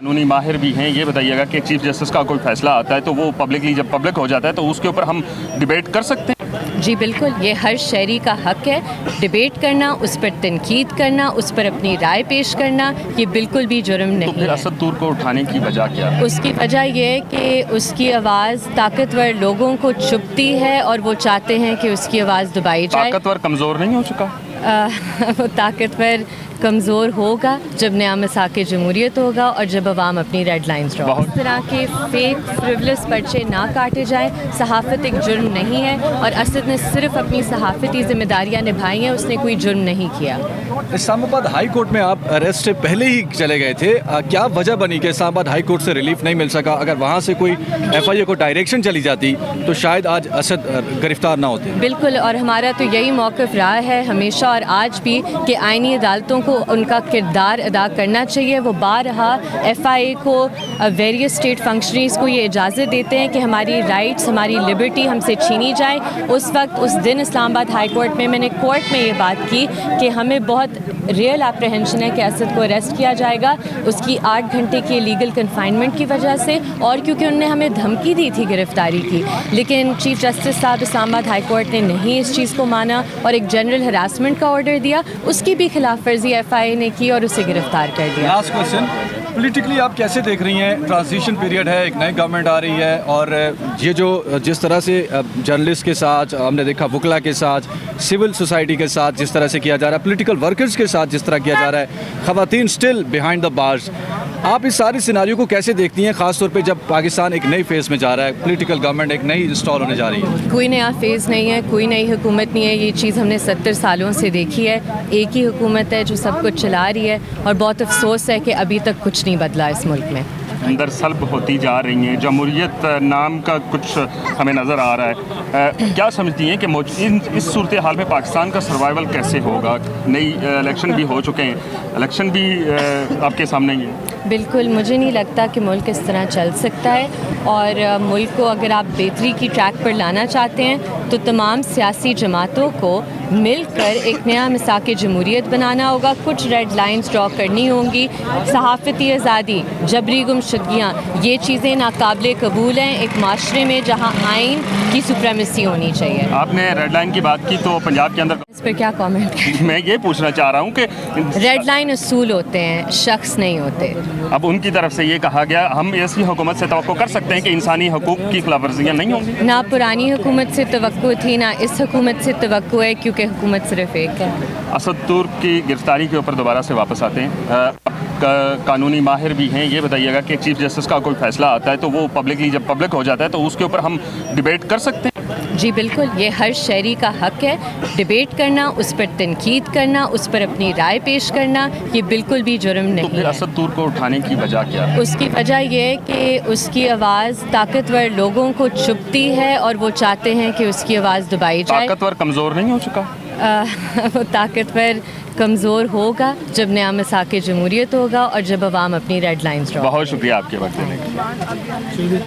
कानूनी माहिर भी हैं, ये बताइएगा कि चीफ जस्टिस का कोई फैसला आता है तो वो पब्लिकली जब पब्लिक हो जाता है तो उसके ऊपर हम डिबेट कर सकते हैं? जी बिल्कुल, ये हर शहरी का हक है डिबेट करना, उस पर तनकीद करना, उस पर अपनी राय पेश करना, ये बिल्कुल भी जुर्म नहीं तो फिर है। असद तूर को उठाने की वजह क्या है? उसकी वजह ये है कि उसकी आवाज़ ताकतवर लोगों को चुभती है और वो चाहते हैं कि उसकी आवाज़ दबाई जाए। ताकतवर कमज़ोर नहीं हो चुका? वो ताकतवर कमज़ोर होगा जब नया मसाके जमहूरियत होगा और जब अवाम अपनी रेड लाइन्स ड्रॉ। इस तरह के फेक फ्रिवलेस पर्चे ना काटे जाएं। सहाफ़त एक जुर्म नहीं है और असद ने सिर्फ अपनी सहाफ़ती ज़िम्मेदारियाँ निभाई हैं, उसने कोई जुर्म नहीं किया। इस्लामाबाद हाई कोर्ट में आप अरेस्ट से पहले ही चले गए थे, क्या वजह बनी कि इस्लामाबाद हाई कोर्ट से रिलीफ नहीं मिल सका? अगर वहाँ से कोई FIA को डायरेक्शन चली जाती तो शायद आज असद गिरफ्तार ना होते। बिल्कुल, और हमारा तो यही मौक़िफ़ रहा है हमेशा और आज भी कि आईनी अदालतों को उनका किरदार अदा करना चाहिए। वो बारहा FIA को वेरियस स्टेट फंक्शनरीज़ को ये इजाज़त देते हैं कि हमारी राइट्स, हमारी लिबर्टी हमसे छीनी जाए। उस वक्त उस दिन इस्लामाबाद हाई कोर्ट में मैंने कोर्ट में ये बात की कि हमें बहुत रियल एप्रीहेंशन है कि असद को अरेस्ट किया जाएगा उसकी 8 घंटे की लीगल कन्फाइनमेंट की वजह से, और क्योंकि उन्होंने हमें धमकी दी थी गिरफ्तारी की। लेकिन चीफ जस्टिस साहब इस्लामाबाद हाई कोर्ट ने नहीं इस चीज़ को माना और एक जनरल हरासमेंट का ऑर्डर दिया, उसकी भी खिलाफ वर्जी FIA ने की और उसे गिरफ्तार कर दिया। लास्ट क्वेश्चन, पॉलिटिकली आप कैसे देख रही हैं? ट्रांजिशन पीरियड है, एक नई गवर्नमेंट आ रही है और ये जो जिस तरह से जर्नलिस्ट के साथ हमने देखा, वकला के साथ, सिविल सोसाइटी के साथ जिस तरह से किया जा रहा है, पॉलिटिकल वर्कर्स के साथ जिस तरह किया जा रहा है, ख़वातीन स्टिल बिहाइंड द बार्स, आप इस सारी सिनारियो को कैसे देखती हैं, ख़ास तौर पे जब पाकिस्तान एक नई फेज़ में जा रहा है, पॉलिटिकल गवर्नमेंट एक नई इंस्टॉल होने जा रही है? कोई नया फेज़ नहीं है, कोई नई हुकूमत नहीं है, ये चीज़ हमने 70 सालों से देखी है। एक ही हुकूमत है जो सब कुछ चला रही है और बहुत अफसोस है कि अभी तक कुछ नहीं बदला इस मुल्क में। अंदर सल्ब होती जा रही हैं, जमहूरियत नाम का कुछ हमें नज़र आ रहा है। क्या समझती हैं कि इस सूरत हाल में पाकिस्तान का सर्वाइवल कैसे होगा? नई इलेक्शन भी हो चुके हैं, इलेक्शन भी आपके सामने ही है। बिल्कुल, मुझे नहीं लगता कि मुल्क इस तरह चल सकता है और मुल्क को अगर आप बेहतरी की ट्रैक पर लाना चाहते हैं तो तमाम सियासी जमातों को मिलकर एक नया मिसाक जमहूरियत बनाना होगा। कुछ रेड लाइन्स ड्रॉ करनी होंगी। सहाफ़ती आज़ादी, जबरी गुमशुदगियाँ, ये चीज़ें नाकाबिले कबूल हैं एक माशरे में जहाँ आइन की सुप्रीमेसी होनी चाहिए। आपने रेड लाइन की बात की तो पंजाब के अंदर इस पर क्या कमेंट? मैं ये पूछना चाह रहा हूँ कि रेड लाइन असूल होते हैं, शख्स नहीं होते। अब उनकी तरफ से ये कहा गया, हम ऐसी हुकूमत से तवक्को कर सकते हैं कि इंसानी हकूक़ की खिलाफवर्जियाँ नहीं होंगी? ना पुरानी हुकूमत से तवक्को थी, ना इस हुकूमत से तवक्को है, क्योंकि हुकूमत सिर्फ एक है। असद तूर की गिरफ्तारी के ऊपर दोबारा से वापस आते हैं, कानूनी माहिर भी हैं, ये बताइएगा कि चीफ जस्टिस का कोई फैसला आता है तो वो पब्लिकली जब पब्लिक हो जाता है तो उसके ऊपर हम डिबेट कर सकते हैं? जी बिल्कुल, ये हर शहरी का हक है डिबेट करना, उस पर तनकीद करना, उस पर अपनी राय पेश करना, ये बिल्कुल भी जुर्म नहीं तो फिर है। असद तूर को उठाने की वजह क्या है? उसकी वजह ये है कि उसकी आवाज़ ताकतवर लोगों को चुभती है और वो चाहते हैं कि उसकी आवाज़ दबाई जाए। ताकतवर कमज़ोर नहीं हो चुका? वो ताकतवर कमज़ोर होगा जब नया मसाके जमहूरियत होगा और जब अवाम अपनी रेड लाइन्स ड्रॉ। बहुत शुक्रिया आपके वक्त देने के लिए।